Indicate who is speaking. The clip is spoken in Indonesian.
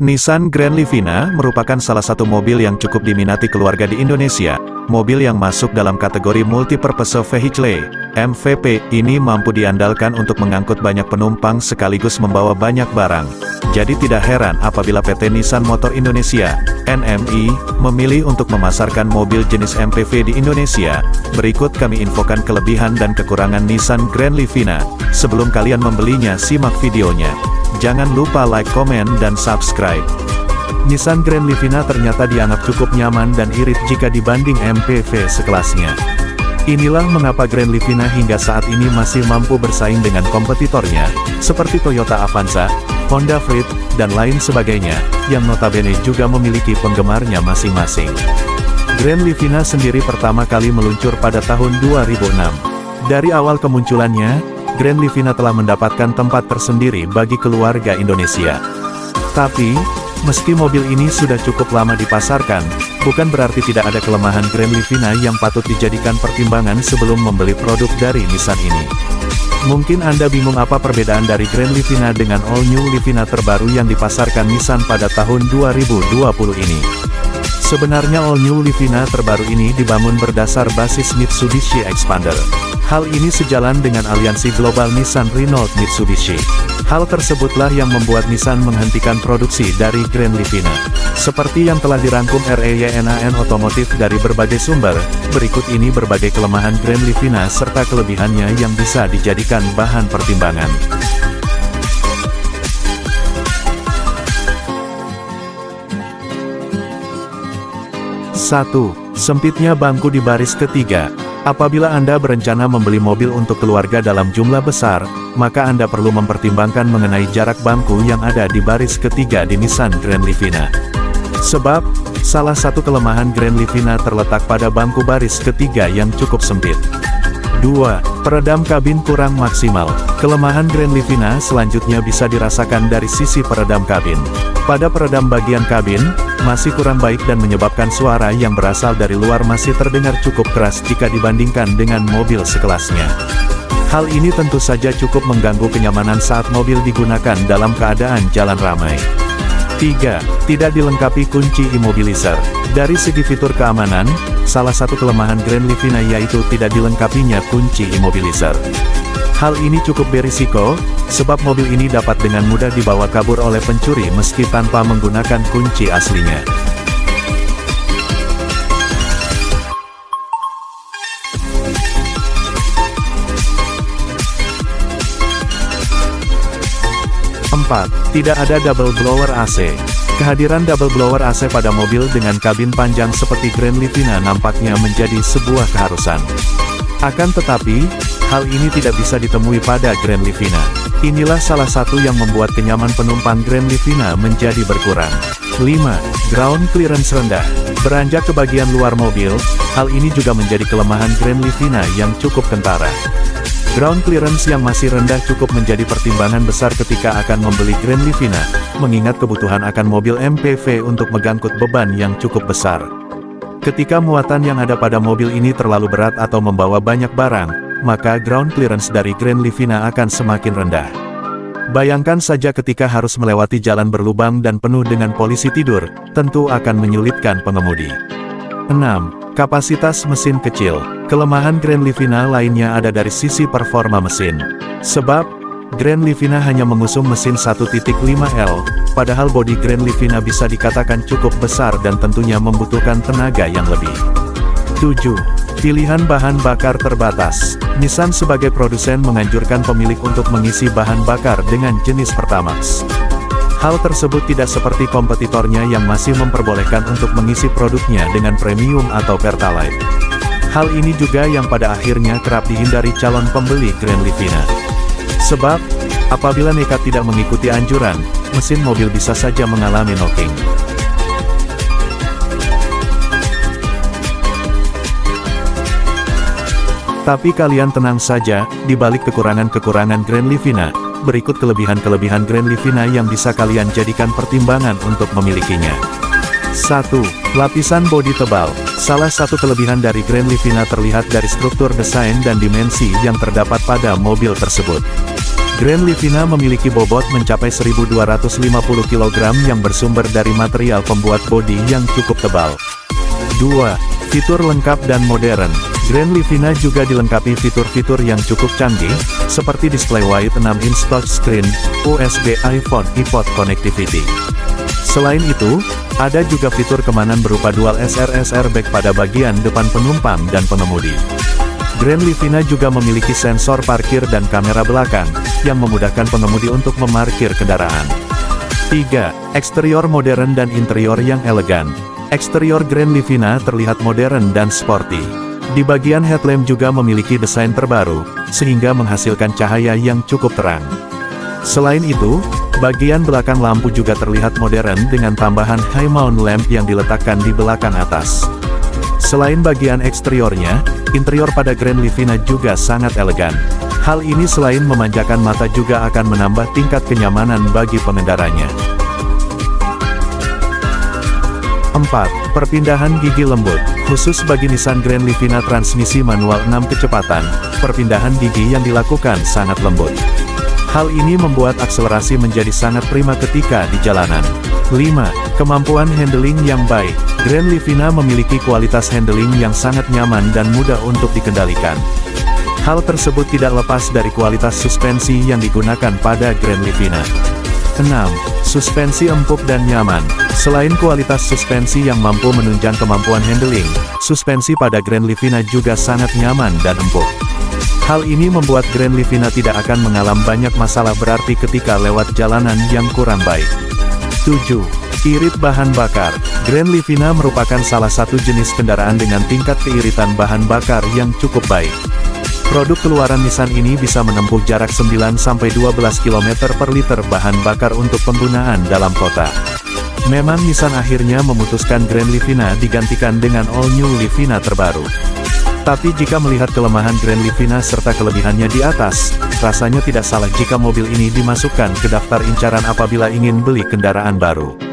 Speaker 1: Nissan Grand Livina merupakan salah satu mobil yang cukup diminati keluarga di Indonesia. Mobil yang masuk dalam kategori Multipurpose Vehicle, MVP, ini mampu diandalkan untuk mengangkut banyak penumpang sekaligus membawa banyak barang. Jadi tidak heran apabila PT Nissan Motor Indonesia, NMI, memilih untuk memasarkan mobil jenis MPV di Indonesia. Berikut kami infokan kelebihan dan kekurangan Nissan Grand Livina. Sebelum kalian membelinya, simak videonya. Jangan lupa like, komen, dan subscribe. Nissan Grand Livina ternyata dianggap cukup nyaman dan irit jika dibanding MPV sekelasnya. Inilah mengapa Grand Livina hingga saat ini masih mampu bersaing dengan kompetitornya, seperti Toyota Avanza, Honda Freed, dan lain sebagainya, yang notabene juga memiliki penggemarnya masing-masing. Grand Livina sendiri pertama kali meluncur pada tahun 2006. Dari awal kemunculannya, Grand Livina telah mendapatkan tempat tersendiri bagi keluarga Indonesia. Tapi, meski mobil ini sudah cukup lama dipasarkan, bukan berarti tidak ada kelemahan Grand Livina yang patut dijadikan pertimbangan sebelum membeli produk dari Nissan ini. Mungkin Anda bingung apa perbedaan dari Grand Livina dengan All New Livina terbaru yang dipasarkan Nissan pada tahun 2020 ini. Sebenarnya All New Livina terbaru ini dibangun berdasar basis Mitsubishi Expander. Hal ini sejalan dengan aliansi global Nissan Renault Mitsubishi. Hal tersebutlah yang membuat Nissan menghentikan produksi dari Grand Livina. Seperti yang telah dirangkum REYNAN Otomotif dari berbagai sumber, berikut ini berbagai kelemahan Grand Livina serta kelebihannya yang bisa dijadikan bahan pertimbangan. 1. Sempitnya bangku di baris ketiga. Apabila Anda berencana membeli mobil untuk keluarga dalam jumlah besar, maka Anda perlu mempertimbangkan mengenai jarak bangku yang ada di baris ketiga di Nissan Grand Livina. Sebab, salah satu kelemahan Grand Livina terletak pada bangku baris ketiga yang cukup sempit. 2. Peredam kabin kurang maksimal. Kelemahan Grand Livina selanjutnya bisa dirasakan dari sisi peredam kabin. Pada peredam bagian kabin, masih kurang baik dan menyebabkan suara yang berasal dari luar masih terdengar cukup keras jika dibandingkan dengan mobil sekelasnya. Hal ini tentu saja cukup mengganggu kenyamanan saat mobil digunakan dalam keadaan jalan ramai. 3. Tidak dilengkapi kunci immobilizer. Dari segi fitur keamanan, salah satu kelemahan Grand Livina yaitu tidak dilengkapinya kunci immobilizer. Hal ini cukup berisiko, sebab mobil ini dapat dengan mudah dibawa kabur oleh pencuri meski tanpa menggunakan kunci aslinya. Tidak ada double blower AC. Kehadiran double blower AC pada mobil dengan kabin panjang seperti Grand Livina nampaknya menjadi sebuah keharusan. Akan tetapi, hal ini tidak bisa ditemui pada Grand Livina. Inilah salah satu yang membuat kenyaman penumpang Grand Livina menjadi berkurang. 5. Ground clearance rendah. Beranjak ke bagian luar mobil, hal ini juga menjadi kelemahan Grand Livina yang cukup kentara. Ground clearance yang masih rendah cukup menjadi pertimbangan besar ketika akan membeli Grand Livina, mengingat kebutuhan akan mobil MPV untuk mengangkut beban yang cukup besar. Ketika muatan yang ada pada mobil ini terlalu berat atau membawa banyak barang, maka ground clearance dari Grand Livina akan semakin rendah. Bayangkan saja ketika harus melewati jalan berlubang dan penuh dengan polisi tidur, tentu akan menyulitkan pengemudi. 6. Kapasitas mesin kecil. Kelemahan Grand Livina lainnya ada dari sisi performa mesin. Sebab, Grand Livina hanya mengusung mesin 1.5L, padahal bodi Grand Livina bisa dikatakan cukup besar dan tentunya membutuhkan tenaga yang lebih. 7. Pilihan bahan bakar terbatas. Nissan sebagai produsen menganjurkan pemilik untuk mengisi bahan bakar dengan jenis Pertamax. Hal tersebut tidak seperti kompetitornya yang masih memperbolehkan untuk mengisi produknya dengan premium atau Pertalite. Hal ini juga yang pada akhirnya kerap dihindari calon pembeli Grand Livina. Sebab, apabila nekat tidak mengikuti anjuran, mesin mobil bisa saja mengalami knocking. Tapi kalian tenang saja, di balik kekurangan-kekurangan Grand Livina, berikut kelebihan-kelebihan Grand Livina yang bisa kalian jadikan pertimbangan untuk memilikinya. 1. Lapisan bodi tebal. Salah satu kelebihan dari Grand Livina terlihat dari struktur desain dan dimensi yang terdapat pada mobil tersebut. Grand Livina memiliki bobot mencapai 1.250 kg yang bersumber dari material pembuat bodi yang cukup tebal. 2. Fitur lengkap dan modern. Grand Livina juga dilengkapi fitur-fitur yang cukup canggih, seperti display wide 6-inch touchscreen, USB iPhone iPod connectivity. Selain itu, ada juga fitur keamanan berupa dual SRS airbag pada bagian depan penumpang dan pengemudi. Grand Livina juga memiliki sensor parkir dan kamera belakang, yang memudahkan pengemudi untuk memarkir kendaraan. 3. Eksterior modern dan interior yang elegan. Eksterior Grand Livina terlihat modern dan sporty. Di bagian headlamp juga memiliki desain terbaru, sehingga menghasilkan cahaya yang cukup terang. Selain itu, bagian belakang lampu juga terlihat modern dengan tambahan high mount lamp yang diletakkan di belakang atas. Selain bagian eksteriornya, interior pada Grand Livina juga sangat elegan. Hal ini selain memanjakan mata juga akan menambah tingkat kenyamanan bagi pengendaranya. 4. Perpindahan gigi lembut. Khusus bagi Nissan Grand Livina transmisi manual 6 kecepatan, perpindahan gigi yang dilakukan sangat lembut. Hal ini membuat akselerasi menjadi sangat prima ketika di jalanan. 5. Kemampuan handling yang baik. Grand Livina memiliki kualitas handling yang sangat nyaman dan mudah untuk dikendalikan. Hal tersebut tidak lepas dari kualitas suspensi yang digunakan pada Grand Livina. 6. Suspensi empuk dan nyaman. Selain kualitas suspensi yang mampu menunjang kemampuan handling, suspensi pada Grand Livina juga sangat nyaman dan empuk. Hal ini membuat Grand Livina tidak akan mengalami banyak masalah berarti ketika lewat jalanan yang kurang baik. 7. Irit bahan bakar. Grand Livina merupakan salah satu jenis kendaraan dengan tingkat keiritan bahan bakar yang cukup baik. Produk keluaran Nissan ini bisa menempuh jarak 9-12 km per liter bahan bakar untuk penggunaan dalam kota. Memang Nissan akhirnya memutuskan Grand Livina digantikan dengan All New Livina terbaru. Tapi jika melihat kelemahan Grand Livina serta kelebihannya di atas, rasanya tidak salah jika mobil ini dimasukkan ke daftar incaran apabila ingin beli kendaraan baru.